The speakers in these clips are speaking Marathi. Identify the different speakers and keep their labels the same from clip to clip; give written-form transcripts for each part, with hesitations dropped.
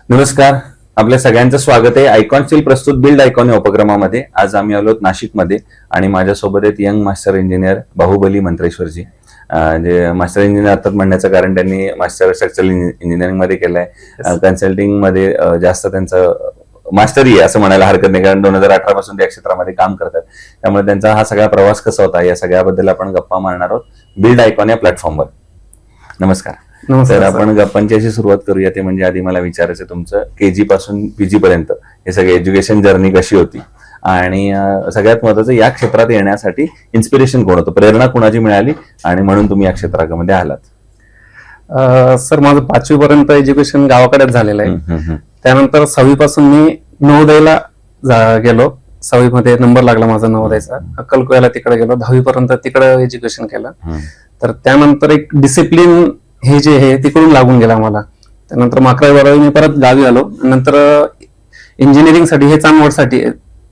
Speaker 1: नमस्कार, आपल्या सगळ्यांचं स्वागत आहे आयकॉन स्टील प्रस्तुत बिल्ड आयकॉन या उपक्रमामध्ये. आज आम्ही आलो नाशिकमध्ये आणि माझ्यासोबत आहेत यंग मास्टर इंजिनियर बाहुबली मंत्रेश्वरजी. जे मास्टर इंजिनियर अर्थात म्हणण्याचं कारण त्यांनी मास्टर स्ट्रक्चरल इंजिनिअरिंग मध्ये केलंय. कन्सल्टिंग मध्ये जास्त त्यांचं मास्टरी आहे असं म्हणायला हरकत नाही, कारण 2018 पासून त्या क्षेत्रामध्ये काम करतात. त्यामुळे त्यांचा हा सगळा प्रवास कसा होता या सगळ्याबद्दल आपण गप्पा मारणार आहोत बिल्ड आयकॉन या प्लॅटफॉर्मवर. नमस्कार. तर आपण गप्पांची अशी सुरुवात करूया. ते म्हणजे आधी मला विचारायचं तुमचं केजी पासून पीजी पर्यंत हे सगळे एज्युकेशन जर्नी कशी होती, आणि सगळ्यात महत्वाचं या क्षेत्रात येण्यासाठी इन्स्पिरेशन कोण होतं, प्रेरणा कोणाची मिळाली आणि म्हणून तुम्ही या क्षेत्रामध्ये आलात?
Speaker 2: सर, माझं 5वी पर्यंत एज्युकेशन गावाकडेच झालेलं आहे. त्यानंतर 6वी पासून मी नवोदयला गेलो. 6वी मध्ये नंबर लागला माझा नवोदयचा. अक्कलकोयाला तिकडे गेलो. 10वी पर्यंत तिकडे एज्युकेशन केलं. तर त्यानंतर एक डिसिप्लिन हे जे आहे तिकडून लागून गेला मला. त्यानंतर 11वी-12वी मी परत गावी आलो. नंतर इंजिनिअरिंग साठी हे चांदवडसाठी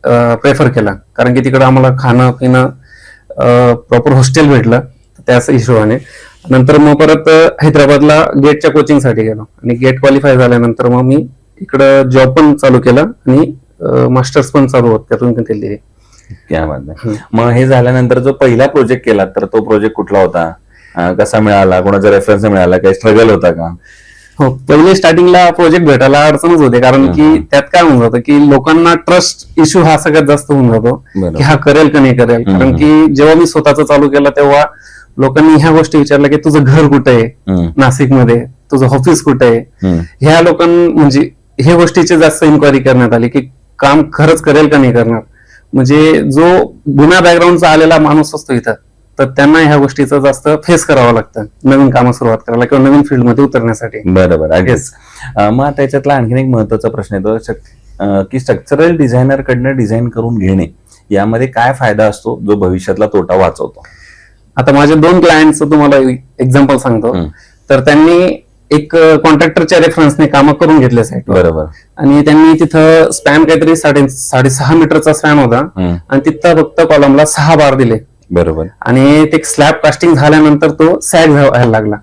Speaker 2: प्रेफर केला, कारण की तिकडे आम्हाला खाणं पिणं प्रॉपर हॉस्टेल भेटलं त्याच हिशोबाने. नंतर मग परत हैदराबादला गेटच्या कोचिंगसाठी गेलो आणि गेट क्वालिफाय झाल्यानंतर मग मी इकडं जॉब पण चालू केला आणि मास्टर्स पण चालू होत त्यातून केली.
Speaker 1: क्या बात आहे. मग हे झाल्यानंतर जो पहिला प्रोजेक्ट केला तर तो प्रोजेक्ट कुठला होता, कसा मिळाला, कोणाचा रेफरन्स मिळाला, काही स्ट्रगल होता का?
Speaker 2: हो, पहिले स्टार्टिंगला प्रोजेक्ट भेटायला अडचणच होते, कारण की त्यात काय होऊन जातं की लोकांना ट्रस्ट इश्यू हा सगळ्यात जास्त होऊन जातो की हा करेल का नाही करेल. कारण की जेव्हा मी स्वतःच चालू केलं तेव्हा लोकांनी ह्या गोष्टी विचारल्या की तुझं घर कुठे आहे नाशिकमध्ये, तुझं ऑफिस कुठे आहे. ह्या म्हणजे ह्या गोष्टीची जास्त इन्क्वायरी करण्यात आली की काम खरंच करेल का नाही करणार. म्हणजे जो बिना बॅकग्राऊंडचा आलेला माणूस असतो इथं, तर त्यांना ह्या गोष्टीचं जास्त फेस करावं लागतं नवीन कामं सुरुवात करायला किंवा नवीन फील्डमध्ये उतरण्यासाठी.
Speaker 1: बरोबर, अगदीच. मग त्याच्यातला आणखीन एक महत्वाचा प्रश्न येतो की स्ट्रक्चरल डिझायनर कडनं डिझाईन करून घेणे यामध्ये काय फायदा असतो जो भविष्यातला तोटा वाचवतो?
Speaker 2: आता माझे 2 क्लायंटचं तुम्हाला एक्झाम्पल सांगतो. तर त्यांनी एक कॉन्ट्रॅक्टरच्या रेफरन्सने कामं करून घेतले साईट.
Speaker 1: बरोबर.
Speaker 2: आणि त्यांनी तिथं स्पॅन काहीतरी 6.5 मीटरचा स्पॅन होता आणि तिथं फक्त कॉलमला 6 बार दिले.
Speaker 1: बरोबर.
Speaker 2: आणि ते स्लॅब कास्टिंग झाल्यानंतर तो सॅग व्हायला लागला.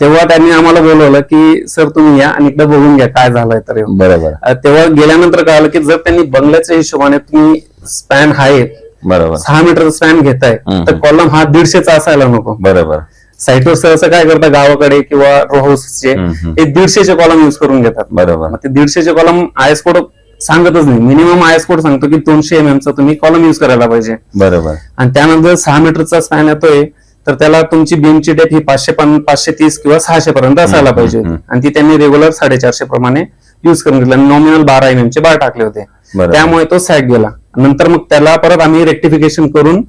Speaker 2: तेव्हा त्यांनी आम्हाला बोलवलं की सर तुम्ही या आणि एकदा बघून घ्या काय झालंय. तर
Speaker 1: बरोबर.
Speaker 2: तेव्हा गेल्यानंतर कळालं की जर त्यांनी बंगल्याच्या हिशोबाने तुम्ही स्पॅन आहे
Speaker 1: बरोबर
Speaker 2: 6 मीटरचा स्पॅन घेताय तर कॉलम हा 150चा असायला नको.
Speaker 1: बरोबर.
Speaker 2: साईटवर सहसा काय करतात गावाकडे किंवा रो हाऊसचे हे 150चे कॉलम युज करून घेतात.
Speaker 1: बरोबर.
Speaker 2: ते 150चे कॉलम आयएस कोड सांगतच नाही. मिनिमम आयएस कोड सांगतो की 200 mm चा तुम्ही कॉलम युज करायला पाहिजे.
Speaker 1: बरोबर.
Speaker 2: आणि त्यानंतर 6 मीटरचा स्पॅन येतोय तर त्याला तुमची बीमची डेप ही 530 किंवा 600 पर्यंत असायला पाहिजे. आणि ती त्यांनी रेग्युलर 450 प्रमाणे युज करून घेतलं आणि नॉमिनल 12 mm चे बार टाकले होते. त्यामुळे तो सॅग गेला. नंतर मग त्याला परत आम्ही रेक्टिफिकेशन करून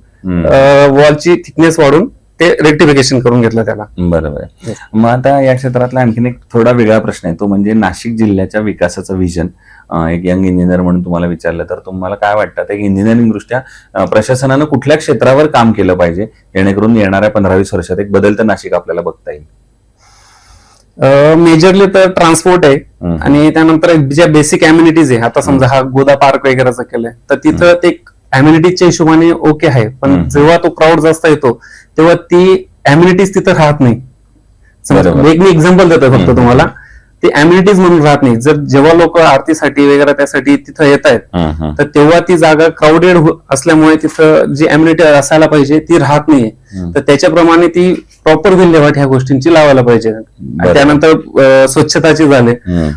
Speaker 2: वॉलची थिकनेस वाढून ते रेक्टिफिकेशन करून घेतलं त्याला.
Speaker 1: बरोबर. मग आता या क्षेत्रातला आणखीन एक थोडा वेगळा प्रश्न आहे, तो म्हणजे नाशिक जिल्ह्याच्या विकासाचं विजन. एक यंग इंजिनियर म्हणून तुम्हाला विचारलं तर तुम्हाला काय वाटतं एक इंजिनिअरिंग दृष्ट्या प्रशासनानं कुठल्या क्षेत्रावर काम केलं पाहिजे जेणेकरून येणाऱ्या 15-20 वर्षात एक बदलतं नाशिक आपल्याला बघता येईल?
Speaker 2: मेजरली तर ट्रान्सपोर्ट आहे आणि त्यानंतर ज्या बेसिक अम्युनिटीज आहे. आता समजा हा गोदा पार्क वगैरेचं केलंय तर तिथं ते अम्युनिटीजच्या हिशोबाने ओके आहे, पण जेव्हा तो क्राऊड जास्त येतो तेव्हा ती अम्युनिटीज तिथं राहत नाही. एक मी एक्झाम्पल देतो फक्त तुम्हाला. ते अम्युनिटीज म्हणून राहत नाही. जर जेव्हा लोक आरतीसाठी वगैरे त्यासाठी तिथं येत आहेत तर तेव्हा ती जागा क्राऊडेड असल्यामुळे तिथं जी अम्युनिटी असायला पाहिजे ती राहत नाहीये. तर त्याच्याप्रमाणे ती प्रॉपर विल्हेवाट ह्या गोष्टींची लावायला पाहिजे. त्यानंतर स्वच्छताची झाले.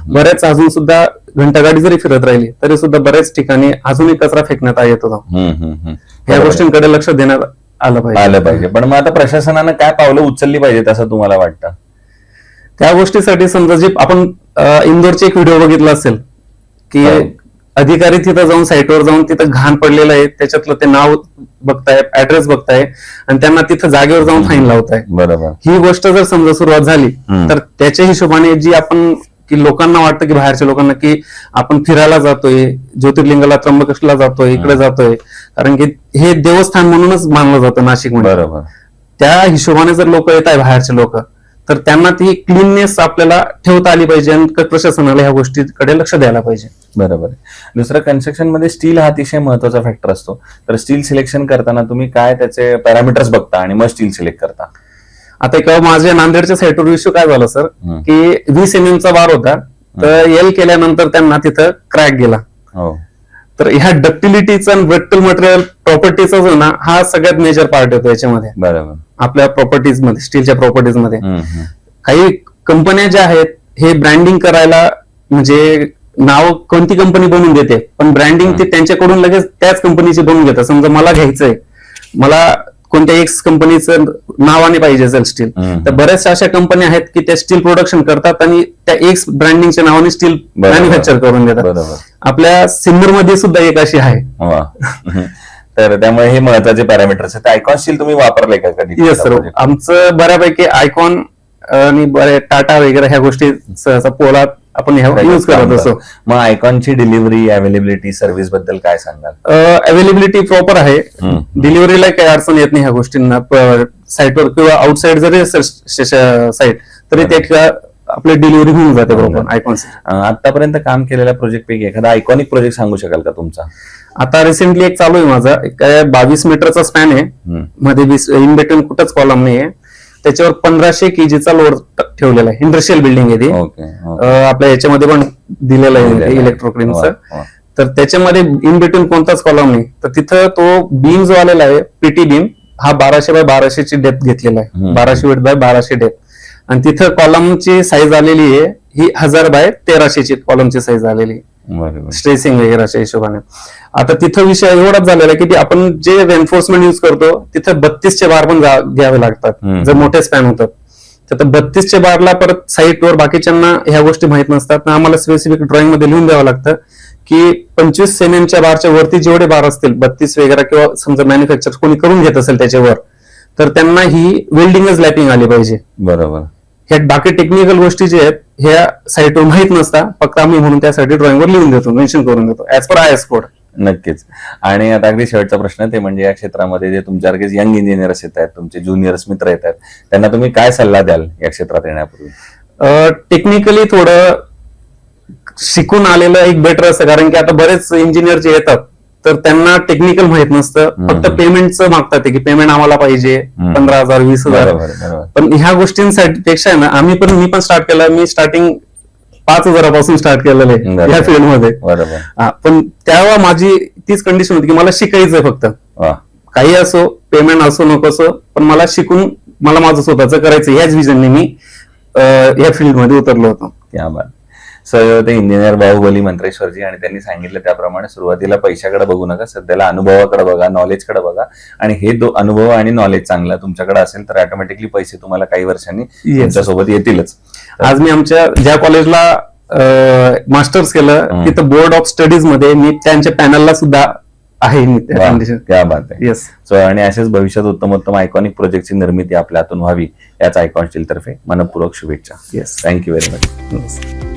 Speaker 2: बऱ्याच अजून सुद्धा घंटागाडी जरी फिरत राहिली तरी सुद्धा बऱ्याच ठिकाणी अजूनही कचरा फेकण्यात येत होता. या गोष्टींकडे लक्ष देण्यात आलं पाहिजे.
Speaker 1: पण मग आता प्रशासनानं काय पावलं उचलली पाहिजेत असं तुम्हाला वाटतं?
Speaker 2: त्या गोष्टीसाठी समजा जे आपण इंदोरचे एक व्हिडिओ बघितला असेल की अधिकारी तिथं जाऊन साईटवर जाऊन तिथं घाण पडलेलं आहे त्याच्यातलं ते नाव बघताय, ऍड्रेस बघताय आणि त्यांना तिथं जागेवर जाऊन फाईन लावताय.
Speaker 1: बरोबर.
Speaker 2: ही गोष्ट जर समजा सुरुवात झाली तर त्याच्या हिशोबाने जी आपण की लोकांना वाटतं की बाहेरच्या लोकांना की आपण फिरायला जातोय, ज्योतिर्लिंगाला त्र्यंबकेश्वरला जातोय, इकडे जातोय, कारण की हे देवस्थान म्हणूनच मानलं जातं नाशिकमध्ये.
Speaker 1: बरोबर.
Speaker 2: त्या हिशोबाने जर लोक येत आहे बाहेरचे लोक तर त्यांना ती क्लीननेस आपल्याला ठेवता आली पाहिजे आणि प्रशासनाला ह्या गोष्टीकडे लक्ष द्यायला पाहिजे.
Speaker 1: बरोबर. दुसरं, कन्स्ट्रक्शन मध्ये स्टील हा अतिशय महत्वाचा फॅक्टर असतो. तर स्टील सिलेक्शन करताना तुम्ही काय त्याचे पॅरामीटर्स बघता आणि मग स्टील सिलेक्ट करता?
Speaker 2: आता एक माझ्या नांदेडच्या साईटवर इश्यू काय झाला सर की 20 mm चा बार होता तर एल केल्यानंतर त्यांना तिथं क्रॅक गेला.
Speaker 1: हो.
Speaker 2: तर ह्या डक्टिलिटीचा आणि ब्रट्टल मटेरियल प्रॉपर्टीचा जो ना हा सगळ्यात मेजर पार्ट येतो याच्यामध्ये,
Speaker 1: बरोबर.
Speaker 2: आपल्या प्रॉपर्टीज मध्ये, स्टीलच्या प्रॉपर्टीज मध्ये.
Speaker 1: हम्म.
Speaker 2: काही कंपन्या ज्या आहेत हे ब्रँडिंग करायला, म्हणजे नाव कोणती कंपनी बनवून देते, पण ब्रँडिंग ते त्यांच्याकडून लगेच त्याच कंपनीचे बनवून घेतात. समजा मला घ्यायचंय, मला कोणत्या एक्स कंपनीचं नावाने पाहिजे असेल स्टील, तर बऱ्याचशा अशा कंपन्या आहेत की त्या स्टील प्रोडक्शन करतात आणि त्या एक्स ब्रँडिंगच्या नावाने स्टील मॅन्युफॅक्चर करून देतात.
Speaker 1: बरोबर.
Speaker 2: आपल्या सिन्नर मध्ये सुद्धा एक अशी आहे.
Speaker 1: वा. तर त्यामुळे हे महत्वाचे पॅरामीटर्स आहेत. आयकॉन स्टील तुम्ही वापरले का कधी?
Speaker 2: येस सर, आमचं बऱ्यापैकी आयकॉन आणि बरे टाटा वगैरे ह्या गोष्टी सहसा पोलात आपण युज करत असतो.
Speaker 1: मग आयकॉनची डिलिव्हरी, अवेलेबिलिटी, सर्व्हिस बद्दल काय सांगाल?
Speaker 2: अवेलेबिलिटी प्रॉपर आहे, डिलिव्हरीला काही अडचण येत नाही ह्या गोष्टींना. साईटवर किंवा आउटसाइड जरी साईट तरी त्या आपली डिलिव्हरी होऊन जाते प्रॉपर आयकॉन.
Speaker 1: आतापर्यंत काम केलेल्या प्रोजेक्ट पैकी एखादा आयकॉनिक प्रोजेक्ट सांगू शकाल का तुमचा?
Speaker 2: आता रिसेंटली एक चालू आहे माझा, 22 मीटरचा स्पॅन आहे, मध्ये इन बिटवीन कुठंच कॉलम नाही आहे. त्याच्यावर 1500 kgचा लोड ठेवलेला आहे. इंडस्ट्रियल बिल्डिंग आहे ती. आपल्या याच्यामध्ये पण दिलेलं आहे इलेक्ट्रोक्रीमचं. तर त्याच्यामध्ये इन बिटवीन कोणताच कॉलम नाही. तर तिथं तो बीम जो आलेला आहे, पीटी बीम, हा 1200 बाय 1200 ची डेप्थ घेतलेला आहे, 1200 विड्थ बाय 1200 डेप्थ. आणि तिथं कॉलमची साईज आलेली आहे ही 1000 बाय 1300 ची कॉलमची साईज आलेली आहे, स्ट्रेसिंग वगैरे अशा हिशोबाने. आता तिथं विषय एवढाच झालेला आहे की आपण जे रेन्फोर्समेंट युज करतो तिथं 32 बार पण घ्यावे लागतात जर मोठे स्पॅन होतात. तर 32 बारला परत साईटवर बाकीच्यांना ह्या गोष्टी माहित नसतात. आम्हाला स्पेसिफिक ड्रॉइंग मध्ये लिहून द्यावं लागतं की 25 mm बारच्या वरती जेवढे बार असतील 32 वगैरे, किंवा समजा मॅन्युफॅक्चर कोणी करून घेत असेल त्याच्यावर, तर त्यांना ही वेल्डिंगच लॅपिंग आली पाहिजे.
Speaker 1: बरोबर.
Speaker 2: ह्या बाकी टेक्निकल गोष्टी जे आहेत ह्या साईटवर माहित नसतात, फक्त आम्ही म्हणून त्यासाठी ड्रॉइंगवर लिहून देतो, मेन्शन करून देतो ऍज पर IS कोड.
Speaker 1: नक्कीच. आणि आता अगदी शेवटचा प्रश्न ते म्हणजे या क्षेत्रामध्ये जे तुमच्यासारखेच यंग इंजिनियर्स येत आहेत, तुमचे ज्युनियर्स मित्र येत आहेत, त्यांना तुम्ही काय सल्ला द्याल या क्षेत्रात येण्यापूर्वी?
Speaker 2: टेक्निकली थोडं शिकून आलेलं एक बेटर असतं, कारण की आता बरेच इंजिनियर जे येतात तर त्यांना टेक्निकल माहित नसतं, फक्त पेमेंटचं मागतात की पेमेंट आम्हाला पाहिजे 15,000 20,000. पण ह्या गोष्टींसाठी पेक्षा आहे ना, मी पण स्टार्ट केलं. मी स्टार्टिंग 5,000 पासून स्टार्ट केलेलं आहे या फील्डमध्ये. पण तेव्हा माझी तीच कंडिशन होती की मला शिकायचंय फक्त, काही असो, पेमेंट असो नको असो, पण मला शिकून मला माझं स्वतःचं करायचं, ह्याच विजनने मी या फील्डमध्ये उतरलो होतो.
Speaker 1: क्या बात. सर, ते इंजिनियर बाहुबली मंत्रेश्वरजी, आणि त्यांनी सांगितलं त्याप्रमाणे सुरुवातीला पैशाकडे बघू नका, सध्याला अनुभवाकडे बघा, नॉलेजकडे बघा. आणि हे अनुभव आणि नॉलेज चांगला तुमच्याकडे असेल तर ऑटोमॅटिकली पैसे तुम्हाला काही वर्षांनी तुमच्यासोबत येतीलच.
Speaker 2: आज मी आमच्या ज्या कॉलेजला मास्टर्स केलं तिथं बोर्ड ऑफ स्टडीज मध्ये मी त्यांच्या पॅनलला सुद्धा आहे.
Speaker 1: क्या बात आहे. येस. सो आणि असेच भविष्यात उत्तमोत्तम आयकॉनिक प्रोजेक्टची निर्मिती आपल्या हातून व्हावी याच आयकॉन स्टील तर्फे मनपूर्वक शुभेच्छा.
Speaker 2: Yes,
Speaker 1: thank you very much.